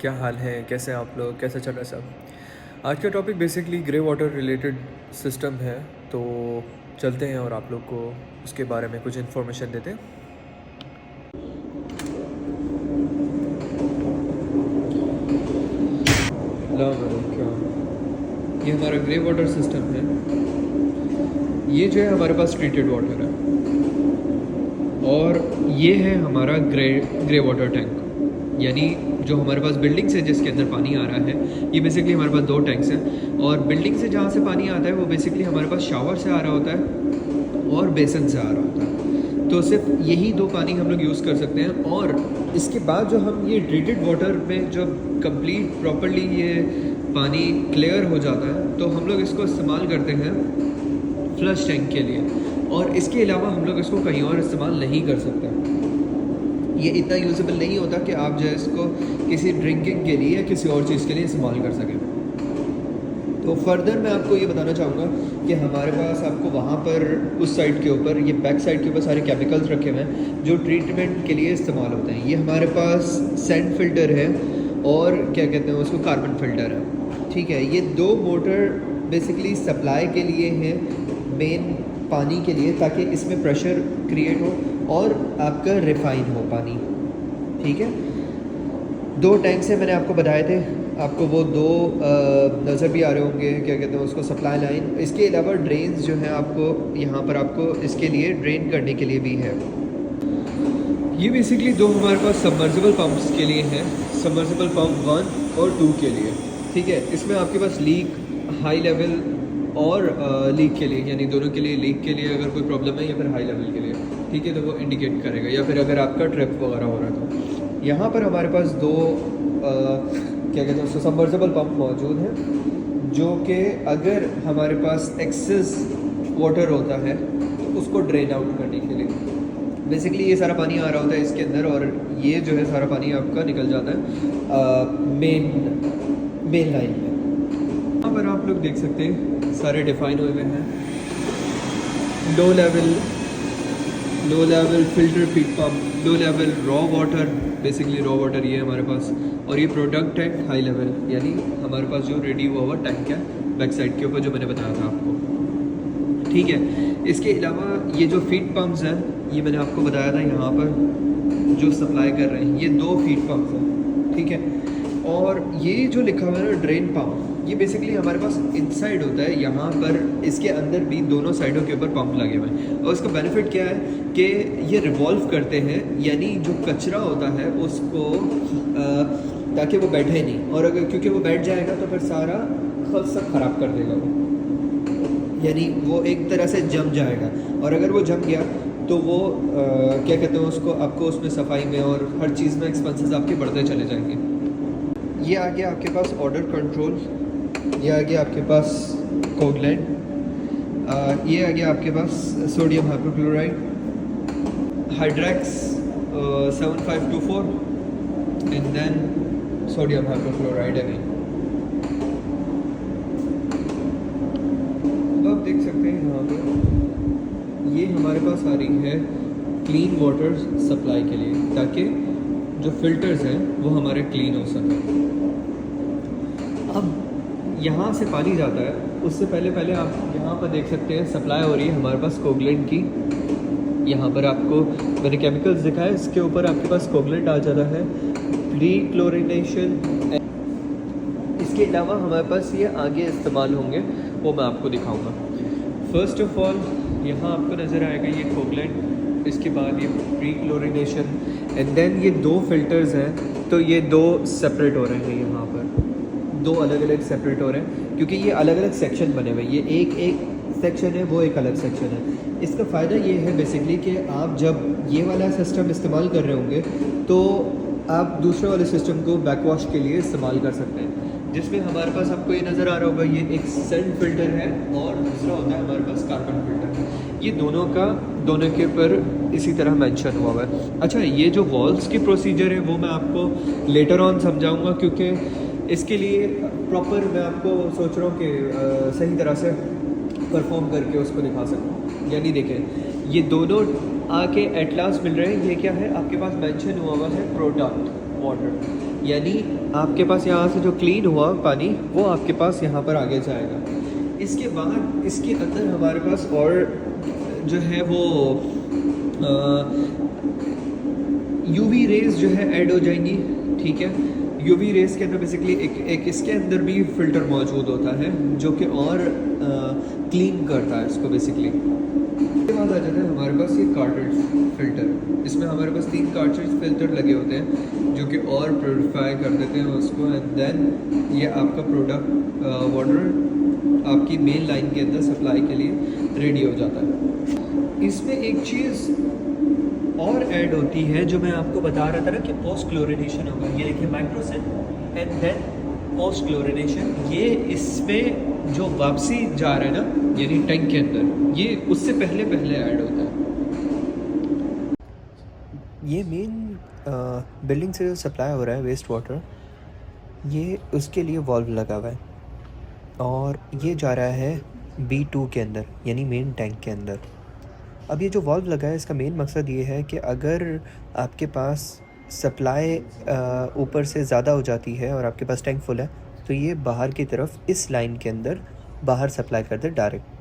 क्या हाल है, कैसे हैं आप लोग, कैसा चल रहा है सब। आज का topic basically grey water related system है। तो चलते हैं और आप लोग को उसके बारे में कुछ इन्फॉर्मेशन देते हैं। ये हमारा ग्रे वाटर सिस्टम है। ये जो है हमारे पास ट्रीटेड वाटर है और ये है हमारा ग्रे वाटर टैंक, यानी जो हमारे पास बिल्डिंग से जिसके अंदर पानी आ रहा है। ये बेसिकली हमारे पास दो टैंक्स हैं और बिल्डिंग से जहाँ से पानी आता है वो बेसिकली हमारे पास शावर से आ रहा होता है और बेसन से आ रहा होता है। तो सिर्फ यही दो पानी हम लोग यूज़ कर सकते हैं। और इसके बाद जो हम ये ट्रीटेड वाटर में जब कंप्लीट प्रॉपरली ये पानी क्लियर हो जाता है तो हम लोग इसको इस्तेमाल करते हैं फ्लश टैंक के लिए, और इसके अलावा हम लोग इसको कहीं और इस्तेमाल नहीं कर सकते। ये इतना यूजेबल नहीं होता कि आप जो है इसको किसी ड्रिंकिंग के लिए या किसी और चीज़ के लिए इस्तेमाल कर सकें। तो फर्दर मैं आपको ये बताना चाहूँगा कि हमारे पास आपको वहाँ पर उस साइड के ऊपर, ये बैक साइड के ऊपर सारे केमिकल्स रखे हुए हैं जो ट्रीटमेंट के लिए इस्तेमाल होते हैं। ये हमारे पास सैंड फिल्टर है और क्या कहते हैं उसको, कार्बन फिल्टर है। ठीक है, ये दो मोटर बेसिकली सप्लाई के लिए हैं मेन पानी के लिए, ताकि इसमें प्रेशर क्रिएट हो और आपका रिफाइन हो पानी। ठीक है, दो टैंक से मैंने आपको बताए थे, आपको वो दो नज़र भी आ रहे होंगे, क्या कहते हैं उसको, सप्लाई लाइन। इसके अलावा ड्रेन्स जो हैं आपको यहाँ पर आपको इसके लिए ड्रेन करने के लिए भी है। ये बेसिकली दो हमारे पास सबमर्सिबल पंप्स के लिए हैं, सबमर्सिबल पंप 1 और 2 के लिए। ठीक है, इसमें आपके पास लीक, हाई लेवल और लीक के लिए, यानी दोनों के लिए, लीक के लिए अगर कोई प्रॉब्लम है या फिर हाई लेवल के लिए, ठीक है, तो वो इंडिकेट करेगा, या फिर अगर आपका ट्रिप वगैरह हो रहा है तो। यहाँ पर हमारे पास दो क्या कहते हैं उसको, सबमर्सिबल पंप मौजूद हैं, जो कि अगर हमारे पास एक्सेस वाटर होता है तो उसको ड्रेन आउट करने के लिए, बेसिकली ये सारा पानी आ रहा होता है इसके अंदर और ये जो है सारा पानी आपका निकल जाता है मेन लाइन में। यहाँ पर आप लोग देख सकते हैं सारे डिफाइन हुए हुए हैं। Low level filter feed pump, low level raw water, basically raw water ये है हमारे पास, और ये प्रोडक्ट टैंक हाई लेवल, यानी हमारे पास जो रेडी हुआ हुआ टैंक है बैक साइड के ऊपर, जो मैंने बताया था आपको। ठीक है, इसके अलावा ये जो फीड पम्प्स हैं, ये मैंने आपको बताया था यहाँ पर जो सप्लाई कर रहे हैं, ये दो फीड पम्प्स हैं। ठीक है, और ये जो लिखा हुआ है ना ड्रेन पम्प, ये बेसिकली हमारे पास इनसाइड होता है। यहाँ पर इसके अंदर भी दोनों साइडों के ऊपर पंप लगे हुए हैं, और इसका बेनिफिट क्या है कि ये रिवॉल्व करते हैं, यानी जो कचरा होता है उसको ताकि वो बैठे नहीं, और अगर क्योंकि वो बैठ जाएगा तो फिर सारा सब ख़राब कर देगा वो, यानी वो एक तरह से जम जाएगा, और अगर वो जम गया तो वो क्या कहते हैं उसको, आपको उसमें सफाई में और हर चीज़ में एक्सपेंसेस आपके बढ़ते चले जाएंगे। ये आ गया आपके पास ऑर्डर कंट्रोल, ये आ गया आपके पास कोगलैंड, ये आ गया आपके पास sodium hypochlorite, Hydrax 7524 and then sodium hypochlorite again. तो आप देख सकते हैं यहाँ पे ये हमारे पास आ रही है क्लीन वाटर सप्लाई के लिए, ताकि जो फिल्टर्स हैं वो हमारे क्लीन हो सकें। अब यहाँ से पानी जाता है, उससे पहले आप यहाँ पर देख सकते हैं सप्लाई हो रही है हमारे पास कोगलेंट की। यहाँ पर आपको मैंने केमिकल्स दिखाए, इसके ऊपर आपके पास कोगलेंट आ जाता है, प्री क्लोरिनेशन। इसके अलावा हमारे पास ये आगे इस्तेमाल होंगे, वो मैं आपको दिखाऊंगा। फर्स्ट ऑफ ऑल यहाँ आपको नज़र आएगा ये कोगलेंट, इसके बाद ये प्री क्लोरिनेशन, एंड देन ये दो फिल्टर्स हैं, तो ये दो सेपरेट हो रहे हैं, यहाँ पर दो अलग अलग सेपरेट हो रहे हैं क्योंकि ये अलग अलग सेक्शन बने हुए हैं। ये एक सेक्शन है, वो एक अलग सेक्शन है। इसका फ़ायदा ये है बेसिकली कि आप जब ये वाला सिस्टम इस्तेमाल कर रहे होंगे तो आप दूसरे वाले सिस्टम को बैकवॉश के लिए इस्तेमाल कर सकते हैं, जिसमें हमारे पास आपको ये नज़र आ रहा होगा, ये एक सैंड फिल्टर है और दूसरा होता है हमारे पास कार्बन फिल्टर। ये दोनों के ऊपर इसी तरह मेंशन हुआ हुआ है। अच्छा, ये जो वॉल्व्स की प्रोसीजर है वो मैं आपको लेटर ऑन समझाऊंगा, क्योंकि इसके लिए प्रॉपर मैं आपको सोच रहा हूँ कि सही तरह से परफॉर्म करके उसको दिखा सकूँ। यानी देखें, ये दोनों आके एट लास्ट मिल रहे हैं। ये क्या है, आपके पास मेंशन हुआ हुआ है प्रोडक्ट वाटर, यानी आपके पास यहाँ से जो क्लीन हुआ पानी वो आपके पास यहाँ पर आगे जाएगा। इसके बाद इसके अंदर हमारे पास और जो है वो यूवी रेज जो है ऐड हो जाएंगी, ठीक है। यूवी रेज के अंदर बेसिकली एक इसके अंदर भी फ़िल्टर मौजूद होता है जो कि और क्लीन करता है इसको बेसिकली। उसके बाद आ जाता है हमारे पास ये कार्ट्रिज फ़िल्टर। इसमें हमारे पास 3 कार्ट्रिज फ़िल्टर लगे होते हैं जो कि और प्योरीफाई कर देते हैं उसको, एंड देन ये आपका प्रोडक्ट वाटर आपकी मेन लाइन के अंदर सप्लाई के लिए रेडी हो जाता है। इसमें एक चीज़ और ऐड होती है जो मैं आपको बता रहा था ना कि पोस्ट क्लोरिनेशन होगा। ये देखिए माइक्रोसेल एंड देन पोस्ट क्लोरिनेशन, ये इसमें जो वापसी जा रहा है ना यानी टैंक के अंदर, ये उससे पहले पहले ऐड होता है। ये मेन बिल्डिंग से जो सप्लाई हो रहा है वेस्ट वाटर, ये उसके लिए वॉल्व लगा हुआ है और ये जा रहा है B2 के अंदर यानी मेन टैंक के अंदर। अब ये जो वॉल्व लगा है इसका मेन मकसद ये है कि अगर आपके पास सप्लाई ऊपर से ज़्यादा हो जाती है और आपके पास टैंक फुल है तो ये बाहर की तरफ इस लाइन के अंदर बाहर सप्लाई कर दे डायरेक्ट।